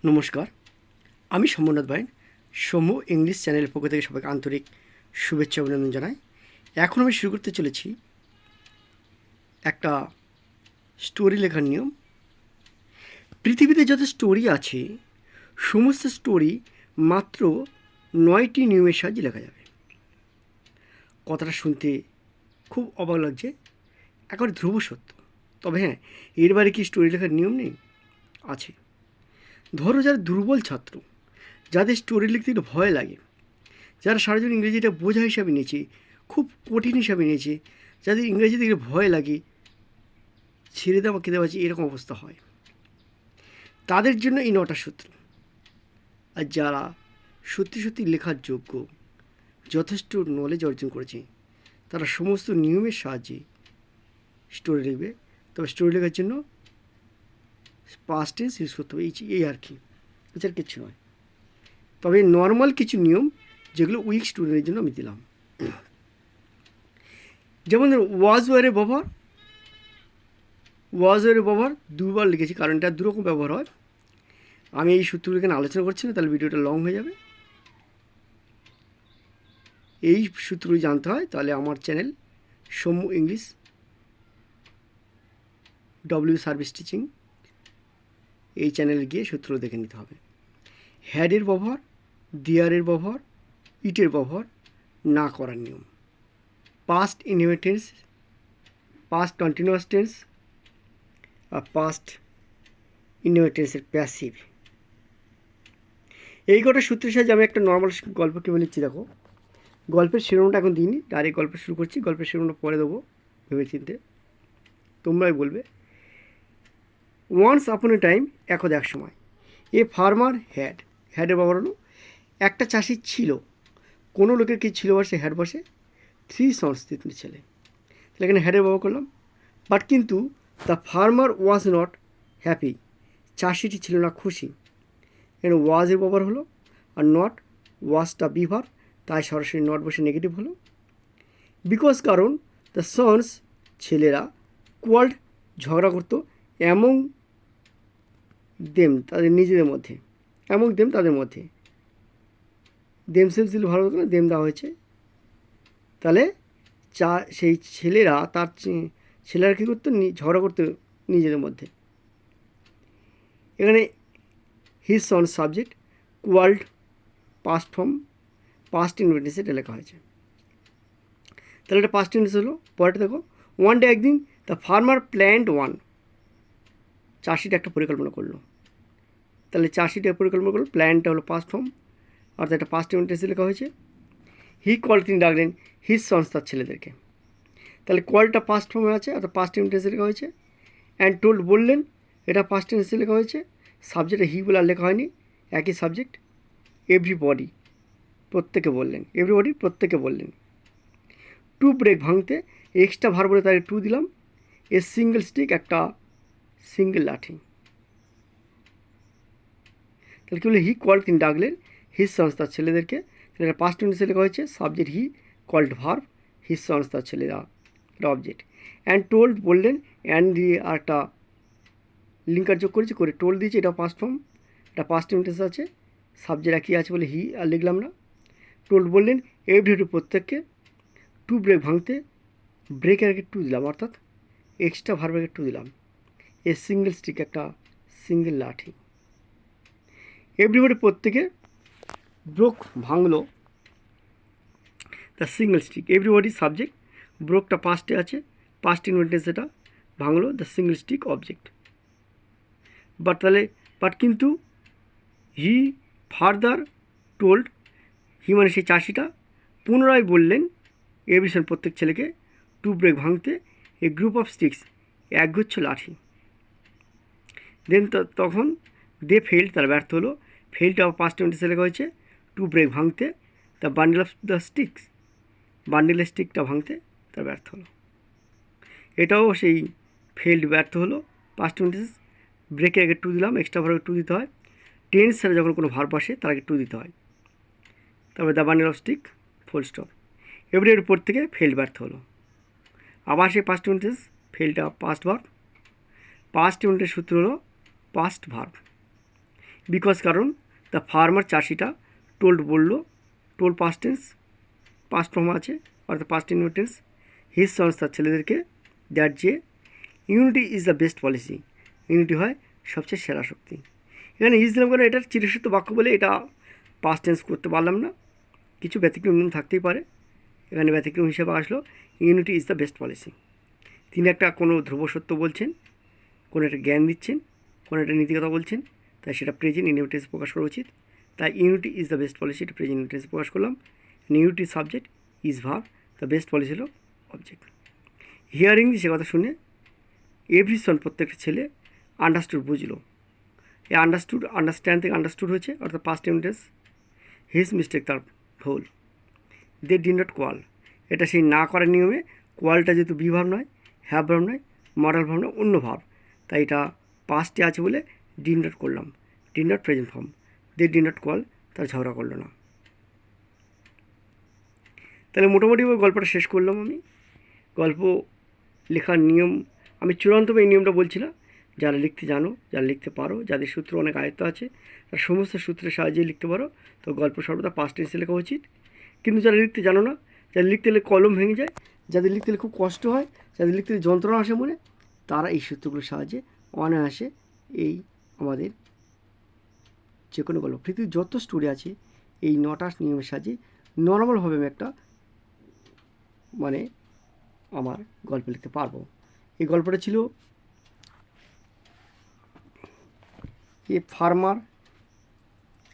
নমস্কার, আমি সোমনাথ বাইন। সৌম্য ইংলিশ চ্যানেলের পক্ষ থেকে সবাইকে আন্তরিক শুভেচ্ছা অভিনন্দন জানাই। এখন আমি শুরু করতে চলেছি একটা স্টোরি লেখার নিয়ম। পৃথিবীতে যত স্টোরি আছে সমস্ত স্টোরি মাত্র 9টি নিয়মের সাহায্যে লেখা যাবে। কথাটা শুনতে খুব অবাক লাগছে, একেবারে ধ্রুব সত্য। তবে হ্যাঁ, এর বাইরে কি স্টোরি লেখার নিয়ম নেই? আছে। ধরো, যারা দুর্বল ছাত্র, যাদের স্টোরি লিখতে একটু ভয় লাগে, যারা সারাজীবন ইংরেজিটা বোঝা হিসাবে নিয়েছে, খুব কঠিন হিসাবে নিয়েছে, যাদের ইংরেজিতে একটু ভয় লাগে, ছেড়ে দেওয়া খেতে পারছি এরকম অবস্থা হয়, তাদের জন্য এই 9টা সূত্র। আর যারা সত্যি সত্যি লেখার যোগ্য, যথেষ্ট নলেজ অর্জন করেছে, তারা সমস্ত নিয়মের সাহায্যে স্টোরি লিখবে। তবে স্টোরি লেখার জন্য পাস্ট টেন্স ইউজ করতে হবে, এই আর কি, এছাড়া কিছু নয়। তবে নর্মাল কিছু নিয়ম যেগুলো উইক স্টুডেন্টের জন্য আমি দিলাম। যেমন ওয়াজ ওয়ারের ব্যবহার দুবার লিখেছি, কারণ এটা দুরকম ব্যবহার হয়। আমি এই সূত্রগুলো এখানে আলোচনা করছি না, তাহলে ভিডিওটা লং হয়ে যাবে। এই সূত্রগুলি জানতে হয় তাহলে আমার channel Soumya English service teaching, এই চ্যানেলে গিয়ে সূত্র দেখে নিতে হবে। হ্যাডের ব্যবহার, দেয়ারের ব্যবহার, ইটের ব্যবহার না করার নিয়ম। Past inheritance, past continuous tense আর পাস্ট ইনহেরিটেন্সের প্যাসিভ। এই কটা সূত্রের সাহায্যে আমি একটা নর্মাল গল্প কেবল লিখছি। দেখো, গল্পের শিরোনামটা এখন দিইনি, ডাইরেক্ট গল্প শুরু করছি। গল্পের শিরোনামটা পরে দেবো ভেবে চিনতে, তোমরাই বলবে। ওয়ান্স আপন এ টাইম, একদা এক সময়, এ ফার্মার হ্যাডের ব্যবহার হলো একটা চাষি ছিল। কোনো লোকের কি ছিল বসে, হ্যাড বসে 3 সন্স, 3 ছেলে। তাহলে এখানে হ্যাডের ব্যবহার করলাম। বাট কিন্তু the farmer was not happy, চাষিটি ছিল না খুশি। এখানে ওয়াজের ব্যবহার হলো, আর নট, ওয়াজটা বিভার, তাই সরাসরি নট বসে নেগেটিভ হলো। বিকজ, কারণ দ্য সন্স, ছেলেরা, কোয়াল্ড, ঝগড়া করতো, অ্যামং দেম, তাদের নিজেদের মধ্যে, অ্যামং দেম, তাদের মধ্যে। দেমসেলস দিলে ভালো হতো না, দেম দেওয়া হয়েছে। তাহলে সেই ছেলেরা কী করতো, ঝগড়া করতো নিজেদের মধ্যে। এখানে his son subject, quarrelled past form, past indefinite এটা লেখা হয়েছে। তাহলে এটা পাস্ট ইনভেন্টেন্স হলো। পরেরটা দেখো, ওয়ান ডে, একদিন, দ্য ফার্মার প্ল্যান্ট ওয়ান, চাষিটা একটা পরিকল্পনা করলো। তাহলে চাষিটা পরিকল্পনা করলো, প্ল্যানটা হলো পাস্ট ফর্ম, অর্থাৎ এটা পাস্ট ইনভেন্টেন্সে লেখা হয়েছে। হি কল, তিনি ডাকলেন, হিজ সন্স, তার ছেলেদেরকে। তাহলে কলটা পাস্ট ফর্মে আছে, অর্থাৎ পাস্ট ইনভেন্টেন্সে লেখা হয়েছে। অ্যান্ড টোল্ড, বললেন, এটা পাস্ট টেন্সে লেখা হয়েছে। সাবজেক্টে হি বলে আর লেখা হয়নি, একই সাবজেক্ট। এভরিবডি, প্রত্যেকে বললেন, এভরিবডি, প্রত্যেকে বললেন। টু ব্রেক, ভাঙতে, এক্সট্রা ভার বলে তার টু দিলাম। এ সিঙ্গেল স্টিক, একটা সিঙ্গেল লাঠি। তাহলে কী বলে, হি কল, তিনি ডাকলেন, হিজ সন্স, তার ছেলেদেরকে। তাহলে এটা পাস্ট টেন্সে লেখা হয়েছে, subject he, called verb, his sons, তার ছেলেরা, এটা অবজেক্ট। অ্যান্ড টোল্ড, বললেন, অ্যান্ড দিয়ে আর একটা লিঙ্কার যোগ করেছি, করে টোল্ড দিয়েছি, এটা পাস্ট ফর্ম, এটা পাস্ট টেন্স আছে, সাবজেক্ট একই আছে বলে হি আর লিখলাম না। টোল্ড, বললেন, এভরিডে, প্রত্যেককে। টু ব্রেক, ভাঙতে, ব্রেকের আগে টু দিলাম, অর্থাৎ এক্সট্রা ভার্বের আগে টু দিলাম। এ সিঙ্গেল স্টিক, একটা সিঙ্গেল লাঠি। এভরিবডি, প্রত্যেকে। ব্রোক, ভাঙলো, the single stick. Everybody subject, ব্রোকটা পাস্টে আছে, পাস্ট ইনভেন্টেন্স, এটা ভাঙলো, the single stick object. But, তাহলে বাট কিন্তু, হি ফার্দার টোল্ড, হি মানে সেই চাষিটা পুনরায় বললেন, এভরিসন, প্রত্যেক ছেলেকে, টু ব্রেক, ভাঙতে, এ গ্রুপ অফ স্টিক্স, একগুচ্ছ লাঠি। দেন তখন দে ফেইল্ড, তারা ব্যর্থ হলো। ফেইলটা পাস্ট টেন্সে লেখা হয়েছে, টু ব্রেক, ভাঙতে, the bundle of the sticks, বান্ডেলের স্টিকটা ভাঙতে তার ব্যর্থ হলো। এটাও সেই ফেইল্ড, ব্যর্থ হলো, পাস্ট টেন্স। ব্রেকের আগে টু দিলাম, এক্সট্রা ভার্বে টু দিতে হয়। টেন্স ছাড়া যখন কোনো ভার্ব আসে তার আগে টু দিতে হয়। তারপরে the bundle of stick, full stop. এর উপর থেকে ফেইল্ড, ব্যর্থ হলো। আবার সেই পাস্ট টেন্স, ফেইলটা পাস্ট ভার্ব, পাস্ট টেন্সের সূত্র হলো পাস্ট ভার্ব। বিকজ কারণ দ্য ফার্মার চাষিটা টোল্ড বলল, told past tense, past form আছে অর্থাৎ পাস্ট ইনভার্টেন্স, হিজ সন্স তার ছেলেদেরকে, দ্যাট যে unity is the best policy, unity হয় সবচেয়ে সেরা শক্তি। এখানে ইজ দিলাম কারণ এটার চিরসূত্র বাক্য বলে এটা পাস্ট টেন্স করতে পারলাম না, কিছু ব্যতিক্রম থাকতেই পারে। এখানে ব্যতিক্রম হিসেবে আসলো unity is the best policy. তিনি একটা কোনো ধ্রুব সত্য বলছেন, কোনো একটা জ্ঞান দিচ্ছেন, কোনো একটা নীতিকথা বলছেন, তাই সেটা প্রেজেন্ট ইনভিটেন্স প্রকাশ করা উচিত। তাই unity is the best policy, এটা প্রেজেন্ট ইনভিটেন্স প্রকাশ করলাম। Unity subject, is verb, the best policy হলো অবজেক্ট। হিয়ারিং সে কথা শুনে এভরি সন প্রত্যেকটা ছেলে আন্ডারস্টুড বুঝলো। এই আন্ডারস্টুড, আন্ডারস্ট্যান্ড থেকে আন্ডারস্টুড হয়েছে অর্থাৎ পাস্ট ইনভিটেন্স। হিজ মিস্টেক তার ভুল। দে ডিড নট কোয়াল, এটা সেই না করার নিয়মে, কোয়ালটা যেহেতু বি ভাব নয়, হ্যাভ ভাব নয়, মডাল ভাব নয়, অন্য ভাব, তাই এটা পাস্টে আছে বলে ডিড নট করলাম। Did not present form. They did not quarrel, তার ঝগড়া করলো না। তাহলে মোটামুটি গল্পটা শেষ করলাম আমি। গল্প লেখার নিয়ম আমি চূড়ান্তভাবে এই নিয়মটা বলছি না, যারা লিখতে জানো, যারা লিখতে পারো, যাদের সূত্র অনেক আয়ত্ত আছে, তার সমস্ত সূত্রের সাহায্যে লিখতে পারো, তো গল্প সর্বদা পাস্ট টেন্সে লেখা উচিত। কিন্তু যারা লিখতে জানো না, যারা লিখতে গেলে কলম ভেঙে যায়, যাদের লিখতে গেলে খুব কষ্ট হয়, যাদের লিখতে গেলে যন্ত্রণা আসে মনে, তারা এই সূত্রগুলোর সাহায্যে অনায়াসে এই আমাদের যে কোনো গল্প, পৃথিবীর যত স্টোরি আছে, এই 9টা নিয়মের সাহায্যে নর্মালভাবে আমি একটা মানে আমার গল্প লিখতে পারবো। এই গল্পটা ছিল এ ফার্মার,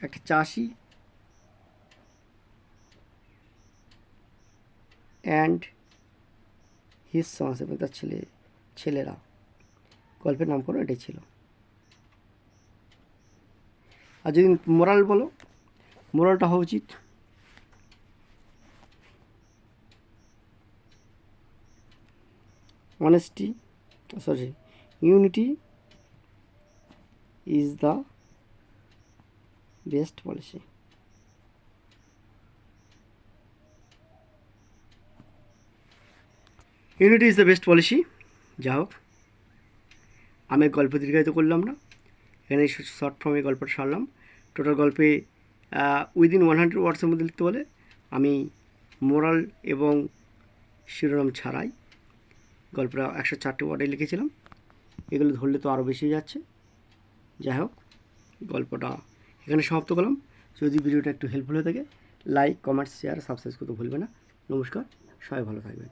একটা চাষি, অ্যান্ড হিজ সন্স, এবং তার ছেলেরা। গল্পের নামকরণ এটাই ছিল। আর যদি মোরাল বলো, মোরালটা হওয়া উচিত honesty, sorry, unity is the best policy. Unity is the best policy. যা হোক, আমি গল্প দীর্ঘায়িত করলাম না, এখানে শর্ট ফর্মে গল্পটা সারলাম। টোটাল গল্পে উইদিন 100 ওয়ার্ডসের মধ্যে লিখতে বলে আমি মোরাল এবং শিরোনাম ছাড়াই গল্পটা 104 ওয়ার্ডে লিখেছিলাম। এগুলো ধরলে তো আরও বেশি যাচ্ছে। যাই হোক, গল্পটা এখানে সমাপ্ত করলাম। যদি ভিডিওটা একটু হেল্পফুল হয়ে থাকে, লাইক, কমেন্ট, শেয়ার, সাবস্ক্রাইব করতে ভুলবে না। নমস্কার, সবাই ভালো থাকবেন।